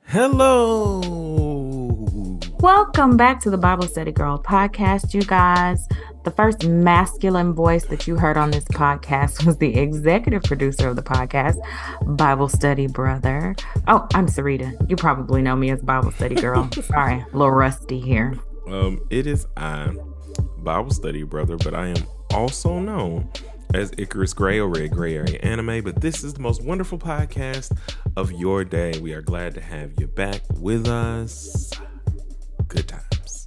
Hello. Welcome back to the Bible Study Girl podcast, you guys. The first masculine voice that you heard on this podcast was the executive producer of the podcast, Bible Study Brother. Oh, I'm Sarita. You probably know me as Bible Study Girl. Sorry, a little rusty here. It is I, Bible Study Brother, but I am also known as Icarus Gray or Red Gray Area Anime. But this is the most wonderful podcast of your day. We are glad to have you back with us. Good times.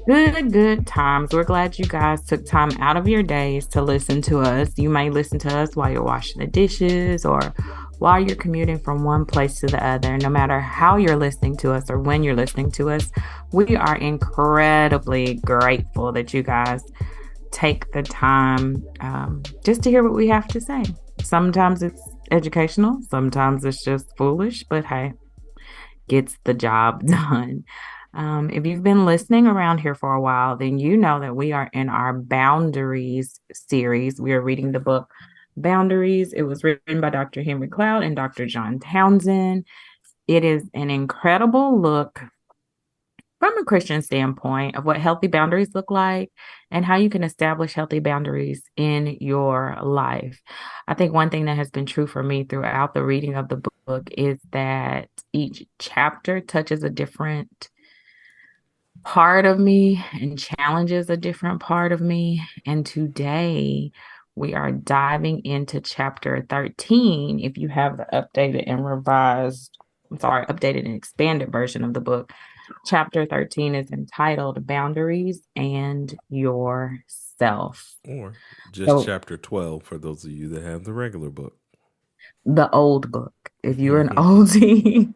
Good times. We're glad you guys took time out of your days to listen to us. You may listen to us while you're washing the dishes or while you're commuting from one place to the other. No matter how you're listening to us or when you're listening to us, we are incredibly grateful that you guys take the time just to hear what we have to say. Sometimes it's educational, sometimes it's just foolish, but hey, gets the job done. If you've been listening around here for a while, then you know that we are in our Boundaries series. We are reading the book Boundaries. It was written by Dr. Henry Cloud and Dr. John Townsend. It is an incredible look from a Christian standpoint of what healthy boundaries look like and how you can establish healthy boundaries in your life. I think one thing that has been true for me throughout the reading of the book is that each chapter touches a different part of me and challenges a different part of me. And today we are diving into chapter 13. If you have the updated and expanded version of the book, chapter 13 is entitled Boundaries and Yourself. Or just So chapter 12 for those of you that have the regular book. the old book. If you're an oldie,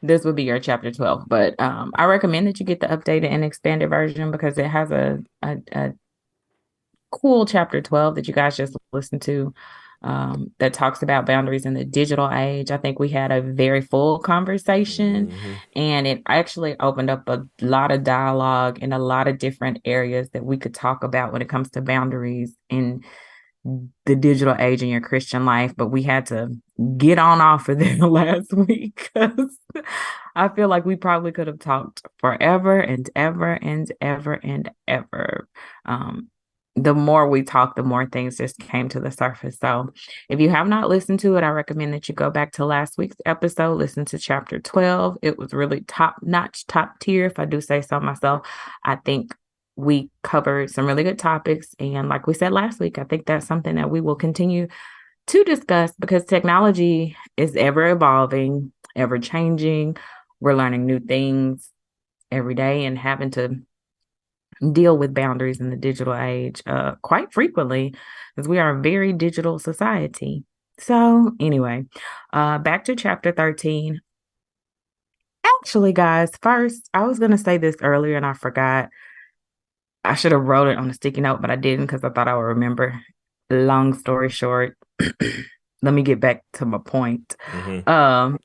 this would be your chapter 12. But I recommend that you get the updated and expanded version because it has a cool chapter 12 that you guys just listened to that talks about boundaries in the digital age. I think we had a very full conversation and it actually opened up a lot of dialogue in a lot of different areas that we could talk about when it comes to boundaries in the digital age in your Christian life. But we had to get on off of there last week because I feel like we probably could have talked forever and ever and ever and ever. The more we talked, the more things just came to the surface. So if you have not listened to it, I recommend that you go back to last week's episode, listen to chapter 12. It was really top notch, top tier, if I do say so myself. I think we covered some really good topics. And like we said last week, I think that's something that we will continue to discuss because technology is ever evolving, ever changing. We're learning new things every day and having to deal with boundaries in the digital age quite frequently because we are a very digital society. So anyway, back to chapter 13. Actually, guys, first, I was going to say this earlier and I forgot. I should have wrote it on a sticky note, but I didn't because I thought I would remember. Long story short, let me get back to my point. Um,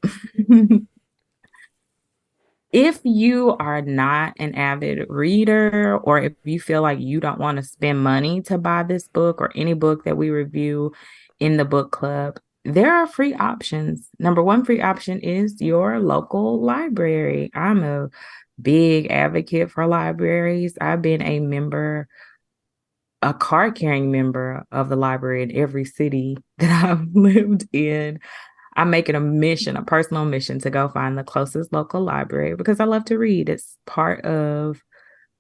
if you are not an avid reader, or if you feel like you don't want to spend money to buy this book or any book that we review in the book club, there are free options. Number one free option is your local library. I'm a big advocate for libraries. I've been a card carrying member of the library in every city that I've lived in. I make it a mission, a personal mission to go find the closest local library because I love to read. It's part of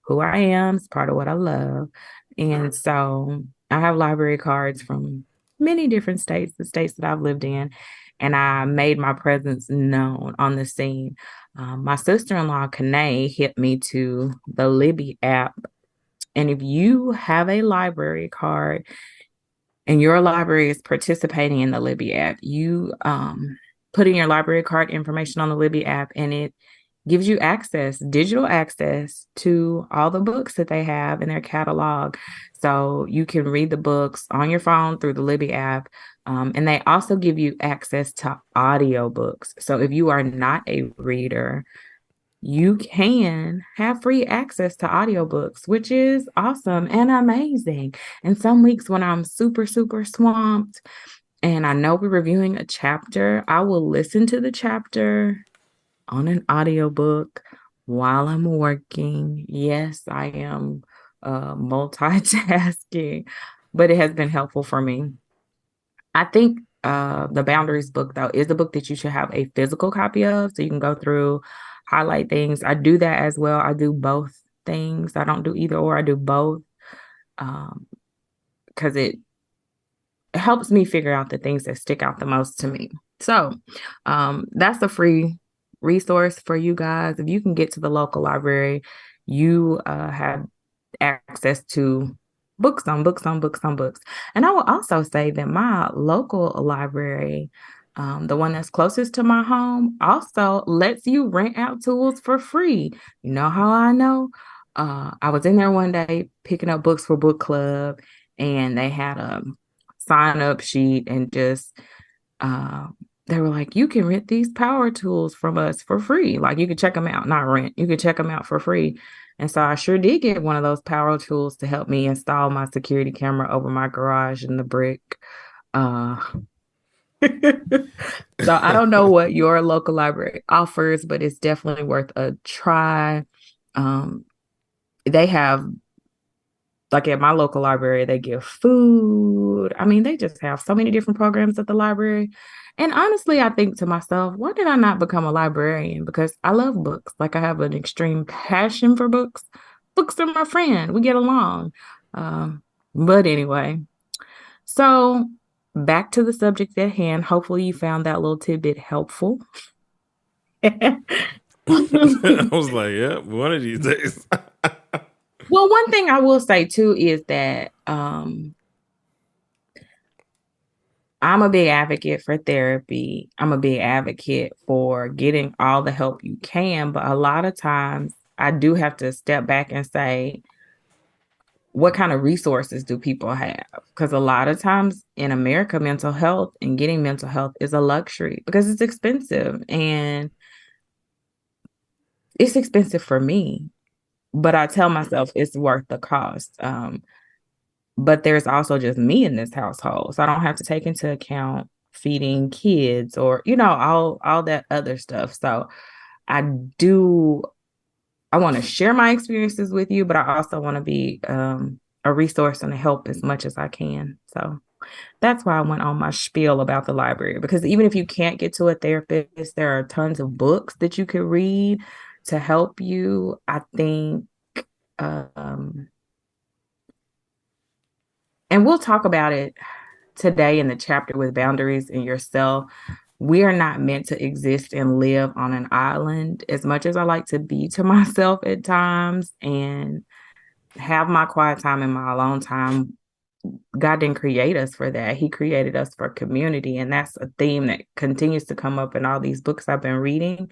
who I am, it's part of what I love. And so I have library cards from many different states, the states that I've lived in, and I made my presence known on the scene. My sister-in-law, Kanae, hit me to the Libby app. And if you have a library card and your library is participating in the Libby app, you put in your library card information on the Libby app and it gives you access, digital access to all the books that they have in their catalog. So you can read the books on your phone through the Libby app. And they also give you access to audiobooks. So if you are not a reader, you can have free access to audiobooks, which is awesome and amazing. And some weeks when I'm super, super swamped, and I know we're reviewing a chapter. I will listen to the chapter on an audiobook while I'm working. Yes, I am multitasking, but it has been helpful for me. I think the Boundaries book, though, is a book that you should have a physical copy of so you can go through, highlight things. I do that as well. I do both things. I don't do either or, I do both because it helps me figure out the things that stick out the most to me. So that's a free resource for you guys. If you can get to the local library, you have access to books on books on books on books. And I will also say that my local library, the one that's closest to my home, also lets you rent out tools for free. You know how I know? I was in there one day picking up books for book club, and they had a sign up sheet and just they were like, you can rent these power tools from us for free. Like you can check them out, not rent. You can check them out for free. And so I sure did get one of those power tools to help me install my security camera over my garage in the brick. Uh, so I don't know what your local library offers, but it's definitely worth a try. They have, like at my local library, they give food. I mean, they just have so many different programs at the library. And honestly, I think to myself, why did I not become a librarian? Because I love books. Like I have an extreme passion for books. Books are my friend. We get along. But anyway, so back to the subject at hand. Hopefully you found that little tidbit helpful. I was like, yeah, one of these days. Well, one thing I will say too is that I'm a big advocate for therapy. I'm a big advocate for getting all the help you can, but a lot of times I do have to step back and say, what kind of resources do people have? Because a lot of times in America, mental health and getting mental health is a luxury because it's expensive, and it's expensive for me. But I tell myself it's worth the cost. But there's also just me in this household, so I don't have to take into account feeding kids or all that other stuff. So I do I want to share my experiences with you, but I also want to be a resource and a help as much as I can. So that's why I went on my spiel about the library, because even if you can't get to a therapist, there are tons of books that you can read to help you. I think and we'll talk about it today in the chapter with boundaries in yourself. We are not meant to exist and live on an island. As much as I like to be to myself at times and have my quiet time and my alone time, God didn't create us for that. He created us for community. And that's a theme that continues to come up in all these books I've been reading.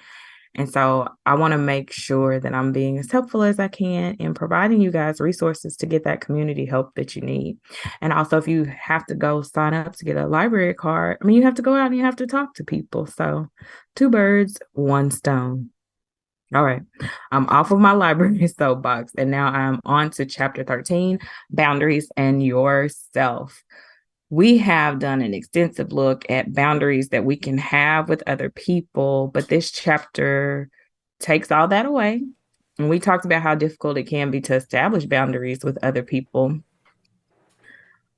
And so I want to make sure that I'm being as helpful as I can in providing you guys resources to get that community help that you need. And also, if you have to go sign up to get a library card, I mean, you have to go out and you have to talk to people. So 2 birds, 1 stone. All right. I'm off of my library soapbox, and now I'm on to chapter 13, Boundaries and Yourself. We have done an extensive look at boundaries that we can have with other people, but this chapter takes all that away. And we talked about how difficult it can be to establish boundaries with other people.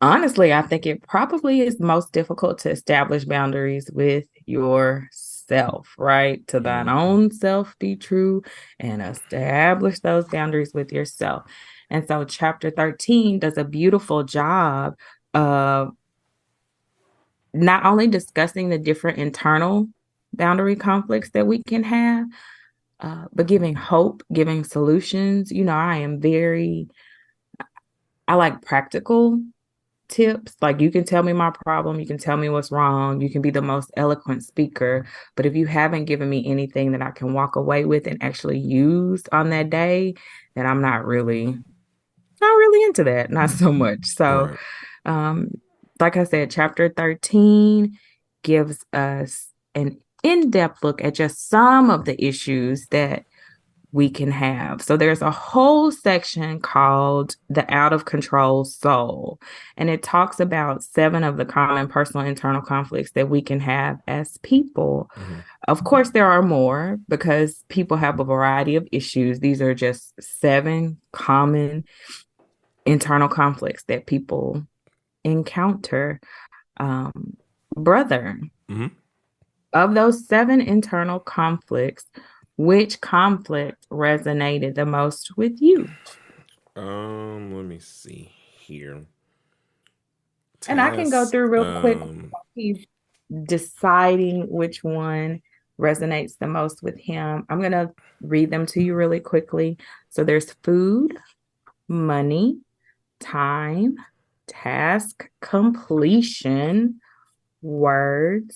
Honestly, I think it probably is most difficult to establish boundaries with yourself, right? To thine own self be true, and establish those boundaries with yourself. And so chapter 13 does a beautiful job of not only discussing the different internal boundary conflicts that we can have, but giving hope, giving solutions. I like practical tips. Like, you can tell me my problem, you can tell me what's wrong, you can be the most eloquent speaker, but if you haven't given me anything that I can walk away with and actually use on that day, then I'm not really into that, not so much. So right. Like I said, chapter 13 gives us an in-depth look at just some of the issues that we can have. So there's a whole section called The Out of Control Soul, and it talks about 7 of the common personal internal conflicts that we can have as people. Mm-hmm. Of course, there are more because people have a variety of issues. These are just 7 common internal conflicts that people encounter. Brother, Mm-hmm. of those 7 internal conflicts, which conflict resonated the most with you? Let me see here. And I can go Task. through real quick. He's deciding which one resonates the most with him. I'm going to read them to you really quickly. So there's food, money, time, task completion, words,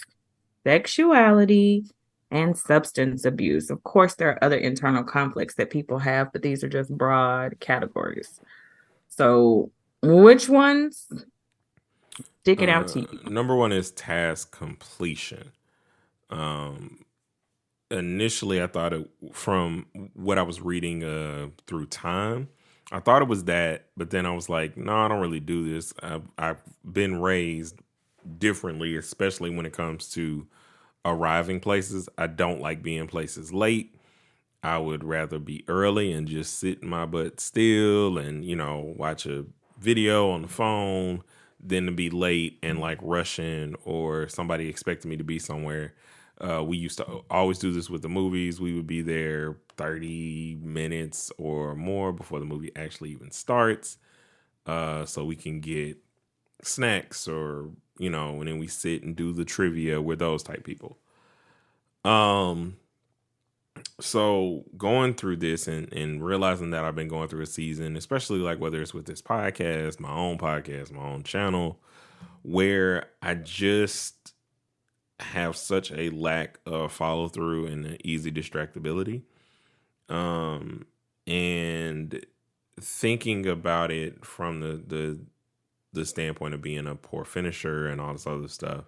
sexuality, and substance abuse. Of course, there are other internal conflicts that people have, but these are just broad categories. So, which ones stick it out to you? Number 1 is task completion. Initially, I thought it, from what I was reading through time, I thought it was that, but then I was like, no, I don't really do this. I've been raised differently, especially when it comes to arriving places. I don't like being places late. I would rather be early and just sit my butt still and, watch a video on the phone than to be late and like rushing or somebody expecting me to be somewhere. We used to always do this with the movies. We would be there 30 minutes or more before the movie actually even starts, so we can get snacks or, and then we sit and do the trivia. We're those type people. So going through this and realizing that I've been going through a season, especially like whether it's with this podcast, my own channel, where I just have such a lack of follow through and an easy distractibility. And thinking about it from the standpoint of being a poor finisher and all this other stuff.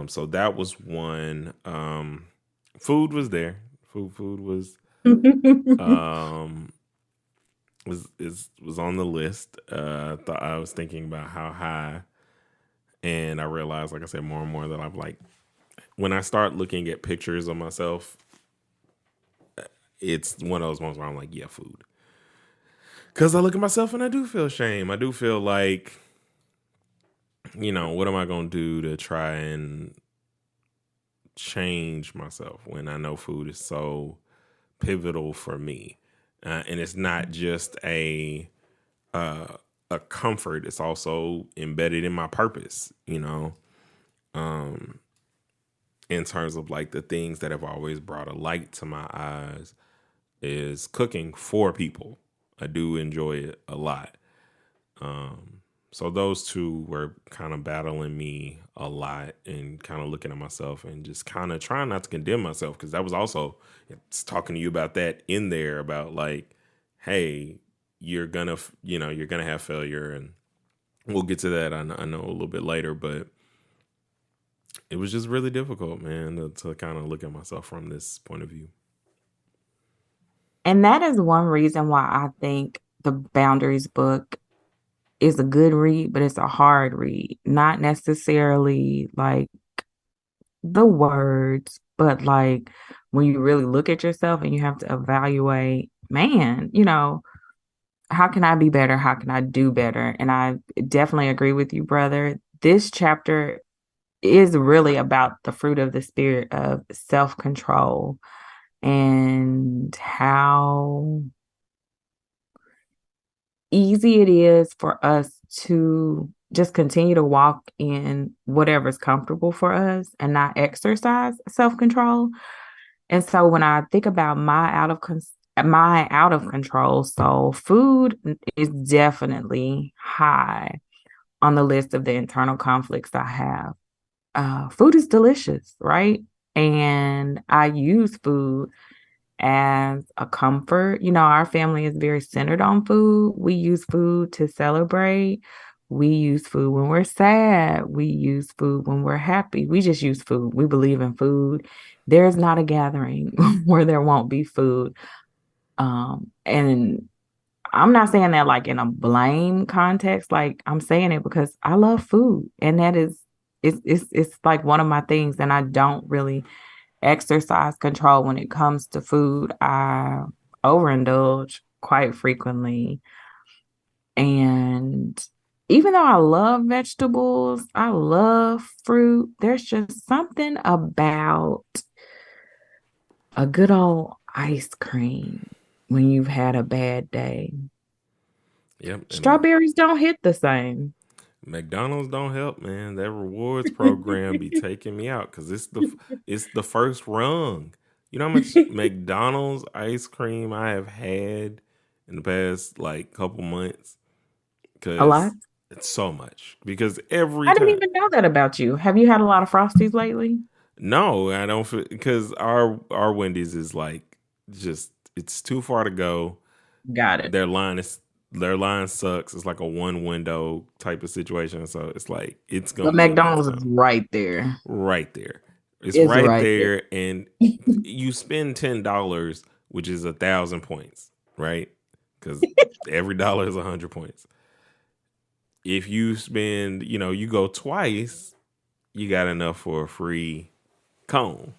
So that was one. Food was there. Food was was on the list. I was thinking about how high, and I realized, like I said, more and more that I'm like, when I start looking at pictures of myself, it's one of those moments where I'm like, yeah, food. Because I look at myself and I do feel shame. I do feel like, what am I going to do to try and change myself when I know food is so pivotal for me, and it's not just a comfort. It's also embedded in my purpose. In terms of like the things that have always brought a light to my eyes is cooking for people. I do enjoy it a lot. So those two were kind of battling me a lot and kind of looking at myself and just kind of trying not to condemn myself, because that was also, it's talking to you about that in there about like, hey, you're gonna have failure, and we'll get to that. I know a little bit later, but it was just really difficult, man, to kind of look at myself from this point of view. And that is one reason why I think the Boundaries book is a good read, but it's a hard read. Not necessarily like the words, but like when you really look at yourself and you have to evaluate, man, how can I be better? How can I do better? And I definitely agree with you, brother. This chapter is really about the fruit of the spirit of self-control and how easy it is for us to just continue to walk in whatever's comfortable for us and not exercise self-control. And so when I think about my out of control soul, food is definitely high on the list of the internal conflicts I have. Food is delicious, right? And I use food as a comfort. Our family is very centered on food. We use food to celebrate. We use food when we're sad. We use food when we're happy. We just use food. We believe in food. There's not a gathering where there won't be food. And I'm not saying that like in a blame context. Like I'm saying it because I love food, and that is it's like one of my things, and I don't really exercise control when it comes to food. I overindulge quite frequently. And even though I love vegetables, I love fruit, there's just something about a good old ice cream when you've had a bad day. Yep. And Strawberries don't hit the same. McDonald's don't help, man. That rewards program be taking me out because it's the first rung. You know how much McDonald's ice cream I have had in the past like couple months? A lot. Because it's so much. Because every I didn't time, even know that about you. Have you had a lot of Frosties lately? no, I don't feel because our Wendy's is like just it's too far to go. Got it. Their line sucks. It's like a one window type of situation. So it's like it's But gonna be a McDonald's is marathon. right there. Right there. It's It's right right there. there, and you spend $10, which is 1,000 points, right? Because every dollar is 100 points. If you spend, you go twice, you got enough for a free cone.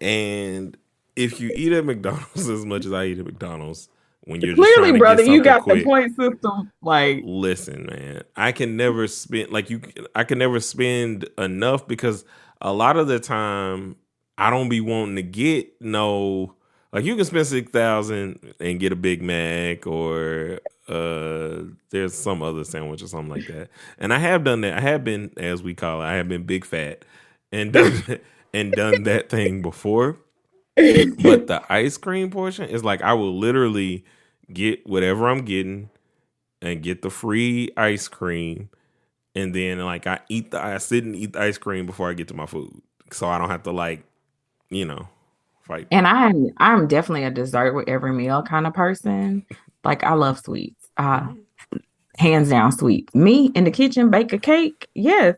And if you eat at McDonald's as much as I eat at McDonald's, when you're just Clearly, trying to get brother, you something got the quick, point system. Like, listen, man, I can never spend like you. I can never spend enough because a lot of the time I don't be wanting to get no. Like you can spend 6,000 and get a Big Mac or there's some other sandwich or something like that. And I have done that. I have been, as we call it, I have been big fat and done and done that thing before. But the ice cream portion is like I will literally get whatever I'm getting and get the free ice cream, and then like I sit and eat the ice cream before I get to my food, so I don't have to you know fight. and I'm definitely a dessert with every meal kind of person. Like I love sweets. Mhm. Hands down sweets. Me in the kitchen bake a cake. Yes.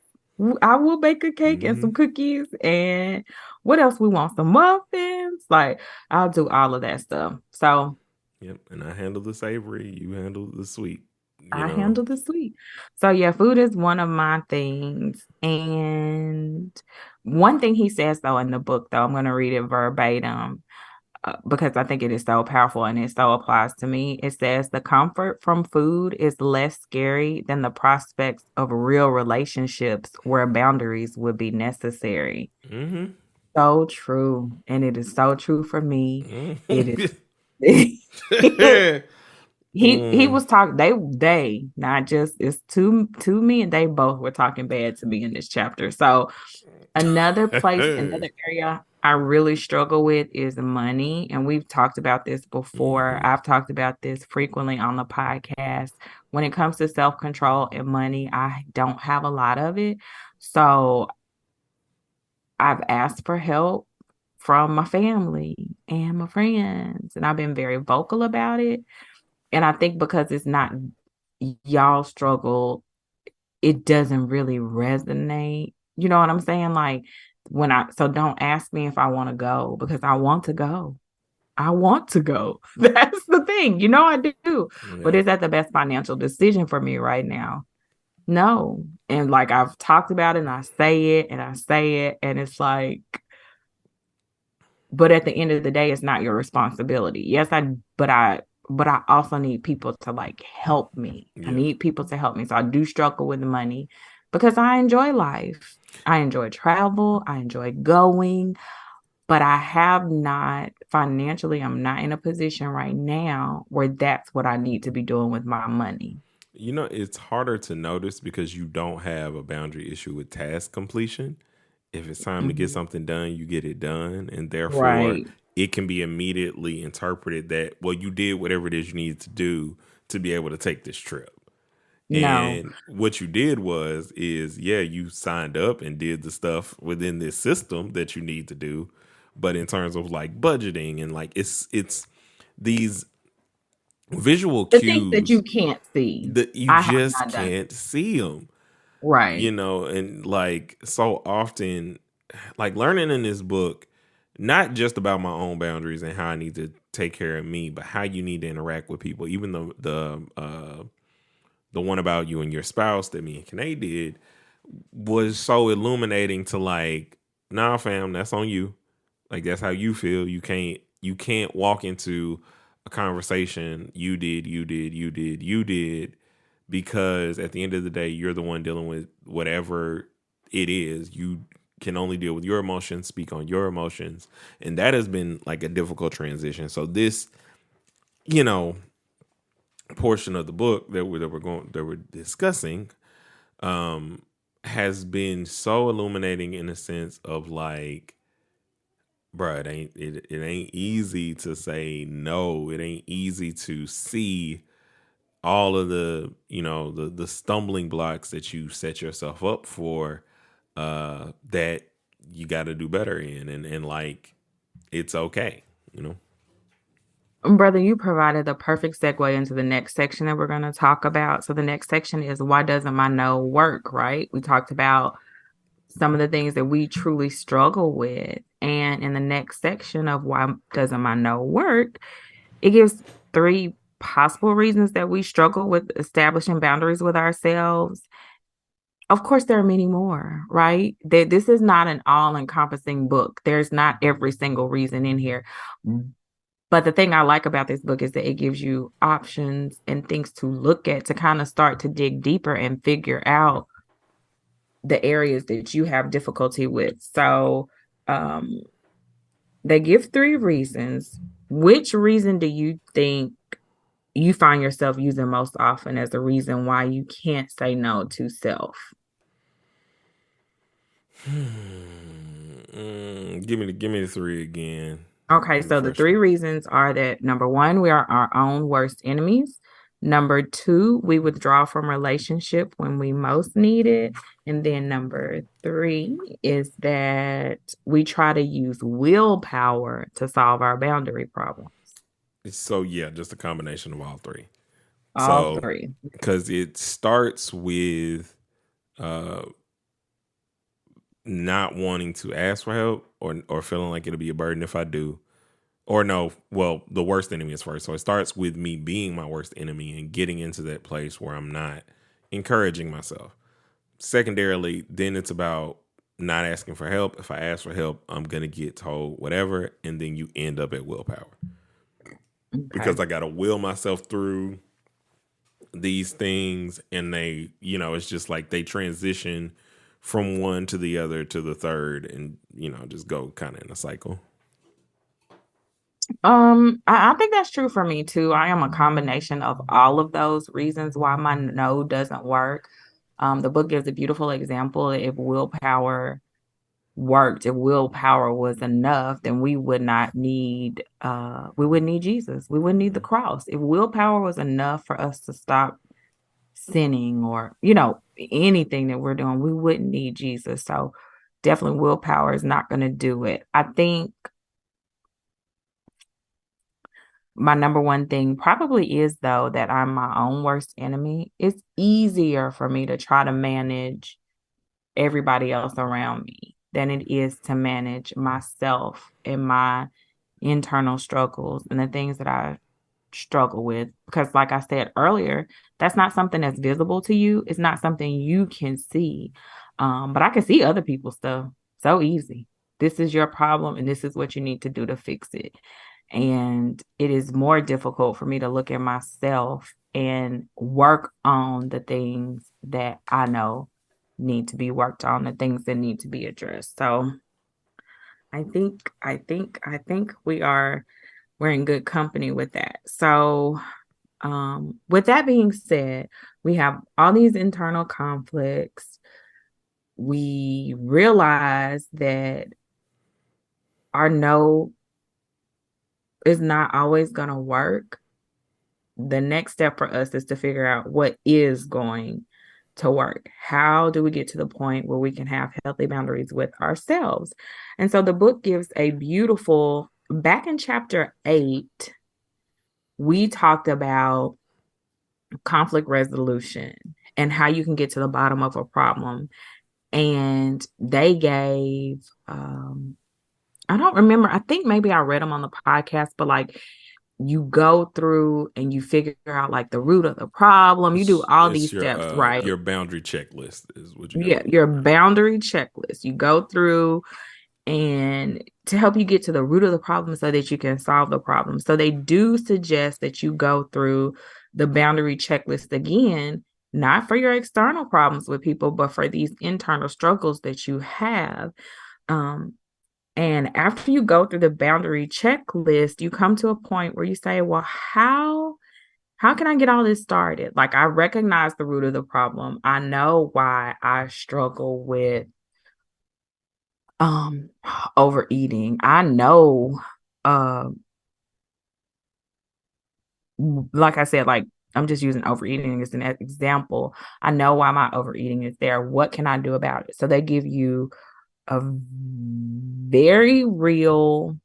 I will bake a cake and some Mhm. cookies and what else we want? Some muffins. Like I'll do all of that stuff. So Yep, and I handle the savory, you handle the sweet. You I know. handle the sweet. So yeah, food is one of my things. And one thing he says though in the book though, I'm going to read it verbatim because I think it is so powerful and it so applies to me. It says the comfort from food is less scary than the prospects of real relationships where boundaries would be necessary. Hmm. So true. And it is so true for me. It Hmm. is he Mm. was talking they not just it's two men, they both were talking bad to me in this chapter. So another area I really struggle with is money. And we've talked about this before. Mhm. I've talked about this frequently on the podcast. When it comes to self control and money, I don't have a lot of it. So I've asked for help from my family and my friends, and I've been very vocal about it. And I think because it's not y'all struggle, it doesn't really resonate. You know what I'm saying? Like so don't ask me if I want to go because I want to go. I want to go. That's the thing. You know I do. But Yeah. is that the best financial decision for me right now? No. And like I've talked about it and I say it and I say it and it's like but at the end of the day it's not your responsibility. Yes, but I also need people to like help me. I Yeah. need people to help me. So I do struggle with the money because I enjoy life. I enjoy travel, I enjoy going, but I have not financially, I'm not in a position right now where that's what I need to be doing with my money. It's harder to notice because you don't have a boundary issue with task completion. If it's time to get Mhm. something done, you get it done. And therefore, Right. it can be immediately interpreted that, well, you did whatever it is you needed to do to be able to take this trip. No. And what you did is, yeah, you signed up and did the stuff within this system that you need to do. But in terms of like budgeting and like it's these visual The things that cues you can't see, that you I have just not done. can't see them, Right. and like so often, like learning in this book, not just about my own boundaries and how I need to take care of me, but how you need to interact with people. Even the one about you and your spouse that me and Kanae did was so illuminating to like, nah, fam, that's on you. Like that's how you feel. You can't walk into a conversation. You did, because at the end of the day, you're the one dealing with whatever it is. You can only deal with your emotions, speak on your emotions, and that has been like a difficult transition. So this, you know, portion of the book that we're discussing has been so illuminating in a sense of like, bruh, it ain't easy to say no. It ain't easy to see all of the, the stumbling blocks that you set yourself up for, that you got to do better in, and like it's okay, you know. Brother, you provided the perfect segue into the next section that we're going to talk about. So the next section is why doesn't my no work, right? We talked about some of the things that we truly struggle with. And in the next section of why doesn't my no work, it gives three possible reasons that we struggle with establishing boundaries with ourselves. Of course, there are many more, right? This is not an all-encompassing book. There's not every single reason in here. But the thing I like about this book is that it gives you options and things to look at to kind of start to dig deeper and figure out the areas that you have difficulty with. So they give three reasons. Which reason do you think you find yourself using most often as a reason why you can't say no to self? Give me the three again. Okay, so the Refresh three me. reasons are that number one, we are our own worst enemies. Number two, we withdraw from relationship when we most need it. And then number three is that we try to use willpower to solve our boundary problems. So yeah, just a combination of all three. All So three. because it starts with uh not wanting to ask for help, or feeling like it'll be a burden if I do. Or no, well, the worst enemy is first. So it starts with me being my worst enemy and getting into that place where I'm not encouraging myself. Secondarily, then it's about not asking for help. If I ask for help, I'm going to get told whatever. And then you end up at willpower, Okay. because I got to will myself through these things. And they, it's just like they transition from one to the other to the third, and, just go kind of in a cycle. I think that's true for me too. I am a combination of all of those reasons why my no doesn't work. The book gives a beautiful example. If willpower worked, if willpower was enough, then we wouldn't need Jesus. We wouldn't need the cross. If willpower was enough for us to stop sinning or, anything that we're doing, we wouldn't need Jesus. So definitely willpower is not going to do it. I think my number one thing probably is, though, that I'm my own worst enemy. It's easier for me to try to manage everybody else around me than it is to manage myself and my internal struggles and the things that I struggle with. Because, like I said earlier, that's not something that's visible to you. It's not something you can see. But I can see other people's stuff so easy. This is your problem, and this is what you need to do to fix it. And it is more difficult for me to look at myself and work on the things that I know need to be worked on, the things that need to be addressed. So I think we're in good company with that. So with that being said, we have all these internal conflicts. We realize that our no is not always going to work. The next step for us is to figure out what is going to work. How do we get to the point where we can have healthy boundaries with ourselves? And so the book gives a beautiful, back in chapter 8, we talked about conflict resolution and how you can get to the bottom of a problem. And they gave, I don't remember, I think maybe I read them on the podcast, but like you go through and you figure out like the root of the problem. You do all It's these steps, right? your boundary checklist is what you Yeah, go your through. boundary checklist. You go through and to help you get to the root of the problem so that you can solve the problem. So they do suggest that you go through the boundary checklist again, not for your external problems with people, but for these internal struggles that you have. Um, and after you go through the boundary checklist, you come to a point where you say, well, how can I get all this started? Like I recognize the root of the problem. I know why I struggle with um overeating. I know uh like I said, like I'm just using overeating as an example. I know why my overeating is there. What can I do about it? So they give you a very real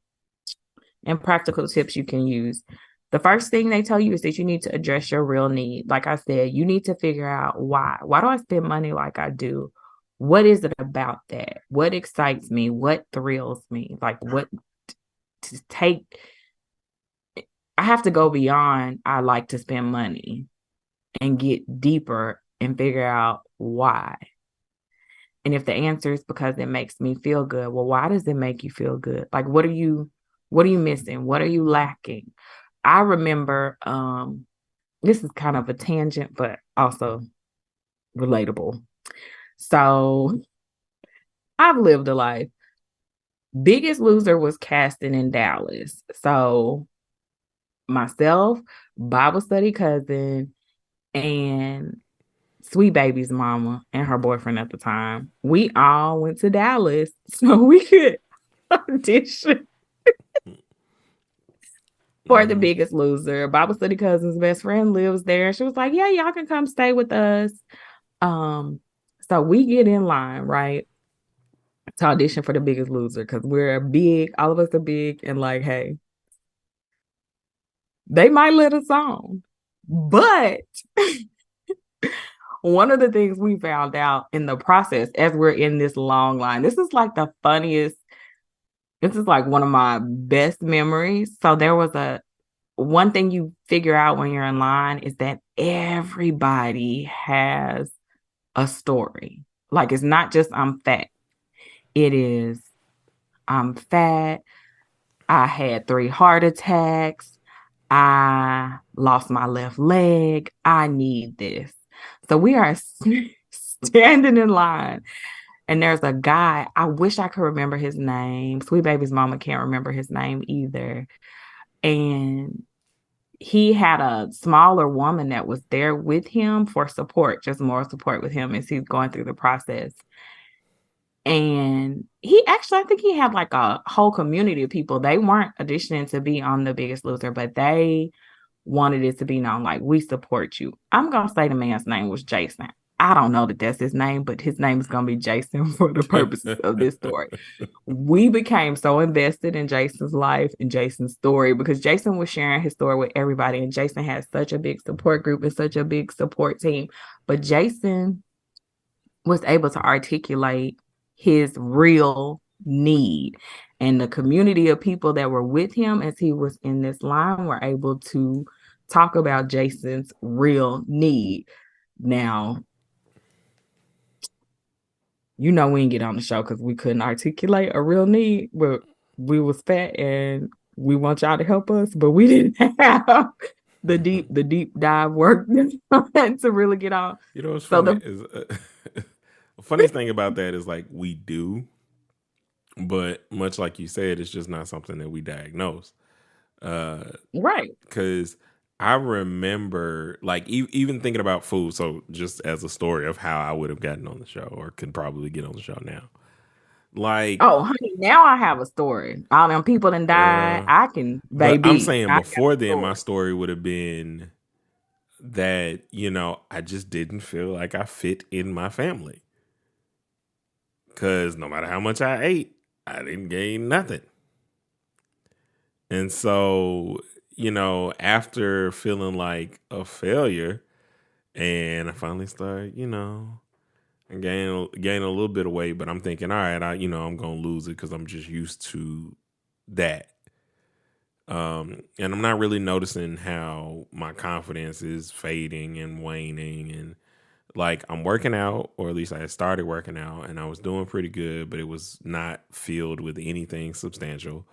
and practical tips you can use. The first thing they tell you is that you need to address your real need. Like I said, you need to figure out why. Why do I spend money like I do? What is it about that? What excites me? What thrills me? Like what to take I have to go beyond I like to spend money and get deeper and figure out why. And if the answer is because it makes me feel good, well, why does it make you feel good? Like what are you missing? What are you lacking? I remember this is kind of a tangent, but also relatable. So I've lived a life. Biggest Loser was casting in Dallas. So myself, Bible study cousin, and Sweet Baby's mama and her boyfriend at the time, we all went to Dallas so we could audition for The Mm-hmm. Biggest Loser. Bible study cousin's best friend lives there. She was like, "Yeah, y'all can come stay with us." Um, so we get in line, right, to audition for The Biggest Loser because we're big. All of us are big, and like, hey, they might let us on, but one of the things we found out in the process as we're in this long line, this is like the funniest. This is like one of my best memories. So there was a one thing you figure out when you're in line is that everybody has a story. Like it's not just I'm fat. It is I'm fat. I had 3 heart attacks. I lost my left leg. I need this. So we are standing in line. And there's a guy, I wish I could remember his name. Sweet Baby's mama can't remember his name either. And he had a smaller woman that was there with him for support, just moral support with him as he's going through the process. And he actually, I think he had like a whole community of people. They weren't auditioning to be on The Biggest Loser, but they wanted it to be known like, we support you. I'm going to say the man's name was Jason. I don't know that that's his name, but his name is going to be Jason for the purposes of this story. We became so invested in Jason's life and Jason's story because Jason was sharing his story with everybody. And Jason had such a big support group and such a big support team. But Jason was able to articulate his real need. And the community of people that were with him as he was in this line were able to talk about Jason's real need. Now, we didn't get on the show because we couldn't articulate a real need, but we was fat and we want y'all to help us, but we didn't have the deep dive work to really get on. You know what's So funny is the funniest thing about that is like we do, but much like you said, it's just not something that we diagnose. right. Because I remember, like, even thinking about food. So, just as a story of how I would have gotten on the show, or could probably get on the show now. Like, Oh, honey, now I have a story. All them people done died. girl, I can, but I'm baby, saying I got before a then, my story. story would have been that I just didn't feel like I fit in my family. Because no matter how much I ate, I didn't gain nothing. And so, after feeling like a failure, and I finally started, I gain a little bit of weight, but I'm thinking, all right, I'm gonna lose it because I'm just used to that. And I'm not really noticing how my confidence is fading and waning. And like I'm working out, or at least I had started working out, and I was doing pretty good, but it was not filled with anything substantial.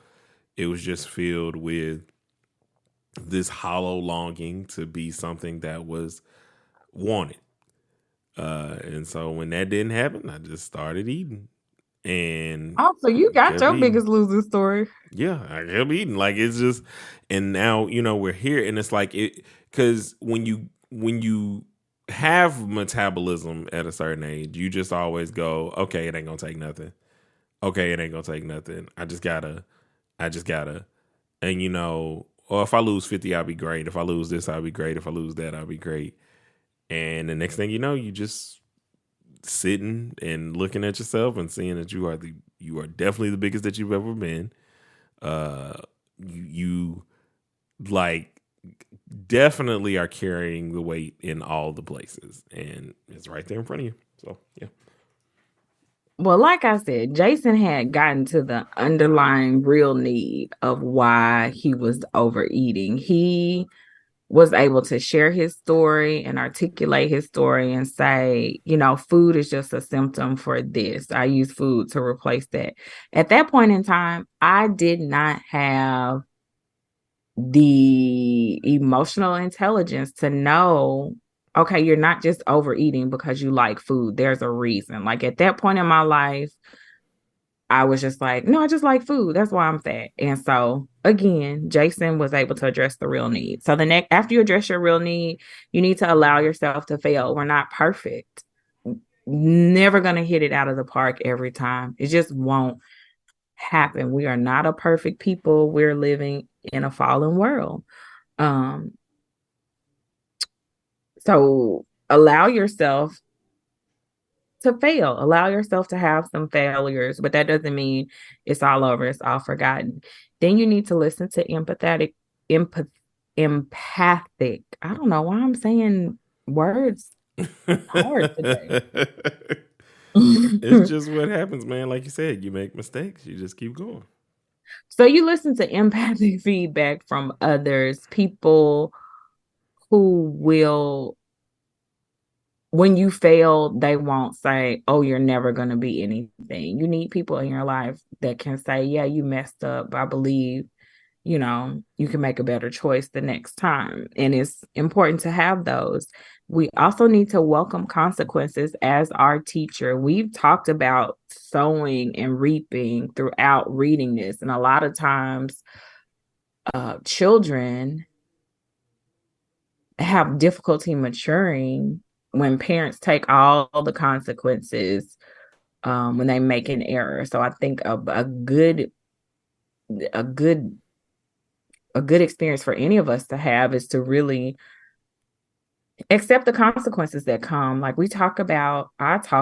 It was just filled with this hollow longing to be something that was wanted. And so when that didn't happen, I just started eating and Oh, so you got kept your eating. biggest loser story. Yeah, I kept eating. Like it's just, and now we're here, and it's like it because when you have metabolism at a certain age, you just always go, okay, it ain't gonna take nothing. Okay, it ain't gonna take nothing. I just gotta, and or if I lose 50, I'll be great. If I lose this, I'll be great. If I lose that, I'll be great. And the next thing you know, you just sitting and looking at yourself and seeing that you are definitely the biggest that you've ever been. Uh, you like definitely are carrying the weight in all the places, and it's right there in front of you. So yeah. Well, like I said, Jason had gotten to the underlying real need of why he was overeating. He was able to share his story and articulate his story and say, food is just a symptom for this. I use food to replace that. At that point in time, I did not have the emotional intelligence to know, okay, you're not just overeating because you like food. There's a reason. Like at that point in my life, I was just like, no, I just like food. That's why I'm fat. And so again, Jason was able to address the real need. So the next after you address your real need, you need to allow yourself to fail. We're not perfect. Never gonna hit it out of the park every time. It just won't happen. We are not a perfect people. We're living in a fallen world. Um, so allow yourself to fail. Allow yourself to have some failures, but that doesn't mean it's all over, it's all forgotten. Then you need to listen to empath, empathic. I don't know why I'm saying words hard today. It's just what happens, man. Like you said, you make mistakes, you just keep going. So you listen to empathic feedback from others, people who will, when you fail, they won't say, oh, you're never going to be anything. You need people in your life that can say, yeah, you messed up. I believe, you can make a better choice the next time. And it's important to have those. We also need to welcome consequences as our teacher. We've talked about sowing and reaping throughout reading this. And a lot of times, children have difficulty maturing when parents take all the consequences when they make an error. So I think a good a good experience for any of us to have is to really accept the consequences that come. Like I talk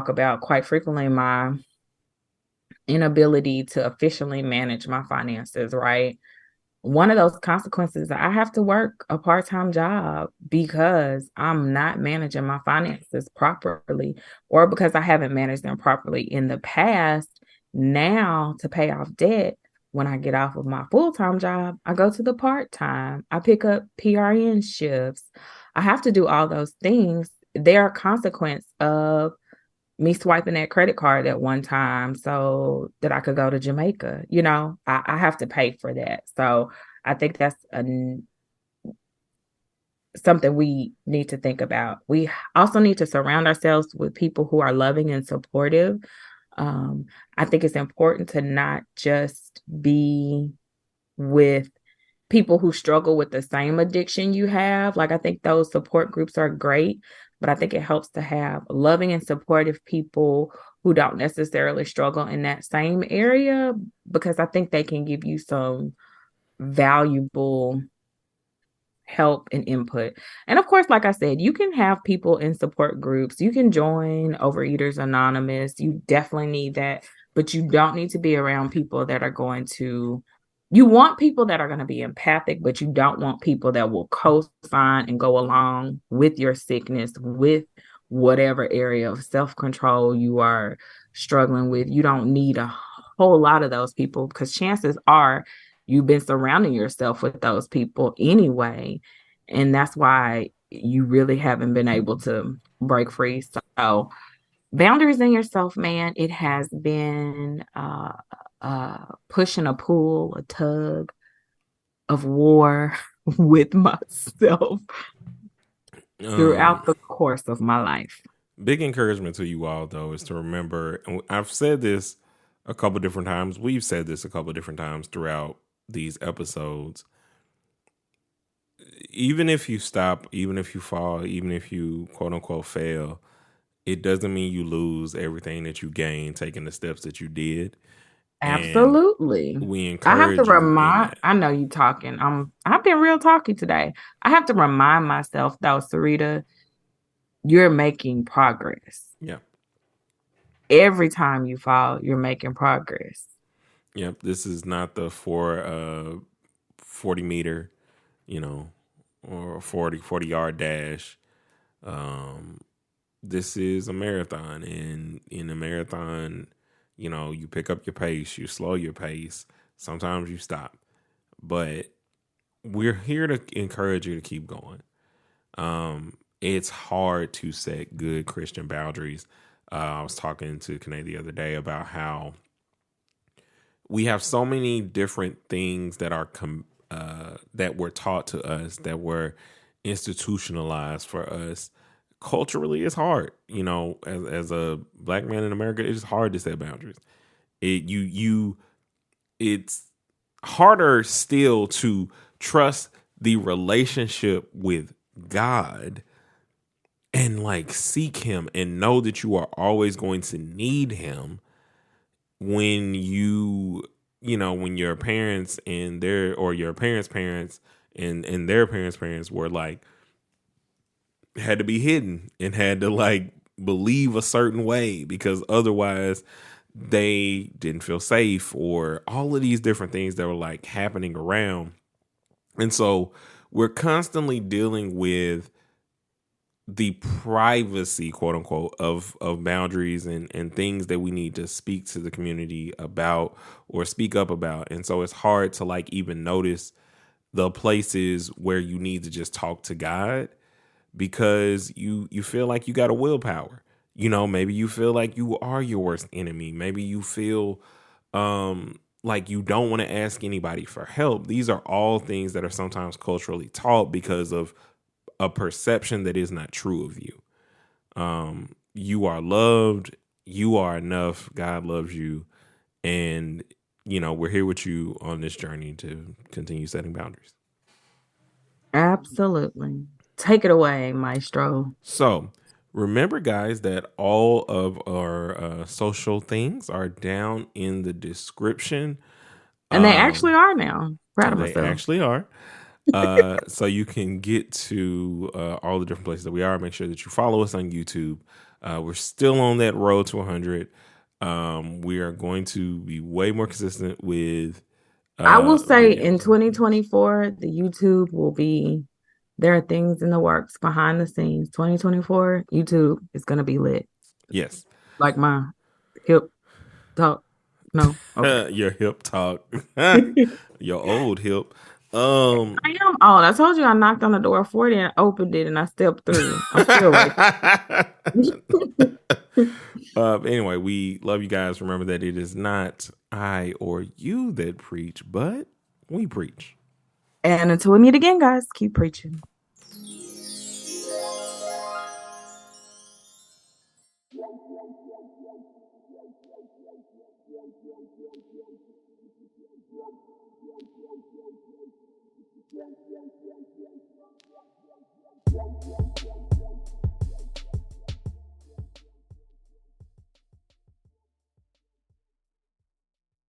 about quite frequently my inability to efficiently manage my finances, right? One of those consequences, I have to work a part-time job because I'm not managing my finances properly, or because I haven't managed them properly in the past. Now, to pay off debt, when I get off of my full-time job, I go to the part-time. I pick up PRN shifts. I have to do all those things. They're a consequence of me swiping that credit card at one time so that I could go to Jamaica. I have to pay for that. So I think that's something we need to think about. We also need to surround ourselves with people who are loving and supportive. Um, I think it's important to not just be with people who struggle with the same addiction you have. Like, I think those support groups are great, but I think it helps to have loving and supportive people who don't necessarily struggle in that same area, because I think they can give you some valuable help and input. And of course, like I said, you can have people in support groups. You can join Overeaters Anonymous. You definitely need that, but you don't need to be around people that are going to, you want people that are going to be empathic, but you don't want people that will co-sign and go along with your sickness, with whatever area of self-control you are struggling with. You don't need a whole lot of those people, because chances are you've been surrounding yourself with those people anyway. And that's why you really haven't been able to break free. So boundaries in yourself, man, it has been push and a pull, a tug of war with myself throughout the course of my life. Big encouragement to you all, though, is to remember, and I've said this a couple different times. We've said this a couple different times throughout these episodes. Even if you stop, even if you fall, even if you quote unquote fail, it doesn't mean you lose everything that you gained taking the steps that you did. Absolutely. And we I have to encourage you in remind, that. I know you talking. I've been real talky today. I have to remind myself though, Sarita, you're making progress. Yeah. Every time you fall, you're making progress. Yep. This is not the 40 meter, or 40 yard dash. This is a marathon, and in a marathon, you pick up your pace, you slow your pace. Sometimes you stop, but we're here to encourage you to keep going. It's hard to set good Christian boundaries. I was talking to Kane the other day about how we have so many different things that are that were taught to us, that were institutionalized for us. Culturally, it's hard. As a Black man in America, it's hard to set boundaries. It's harder still to trust the relationship with God and seek him and know that you are always going to need him when when your parents and your parents' parents and their parents' parents were had to be hidden and had to believe a certain way because otherwise they didn't feel safe, or all of these different things that were happening around. And so we're constantly dealing with the privacy, quote unquote, of boundaries and things that we need to speak to the community about or speak up about. And so it's hard to even notice the places where you need to just talk to God, because you feel like you got a willpower. Maybe you feel like you are your worst enemy. Maybe you feel like you don't want to ask anybody for help. These are all things that are sometimes culturally taught because of a perception that is not true of you. You are loved. You are enough. God loves you. And, we're here with you on this journey to continue setting boundaries. Absolutely. Take it away, Maestro. So remember, guys, that all of our social things are down in the description. And they actually are now. Proud of They myself. actually are. So you can get to all the different places that we are. Make sure that you follow us on YouTube. We're still on that road to 100. We are going to be way more consistent with. I will say videos. in 2024, the YouTube will be, there are things in the works behind the scenes. 2024, YouTube is going to be lit. Yes. Like my hip talk. No. Okay. Your hip talk. Your old hip. I am old. I told you I knocked on the door 40 and opened it and I stepped through. I'm still right. Anyway, we love you guys. Remember that it is not I or you that preach, but we preach. And until we meet again, guys, keep preaching.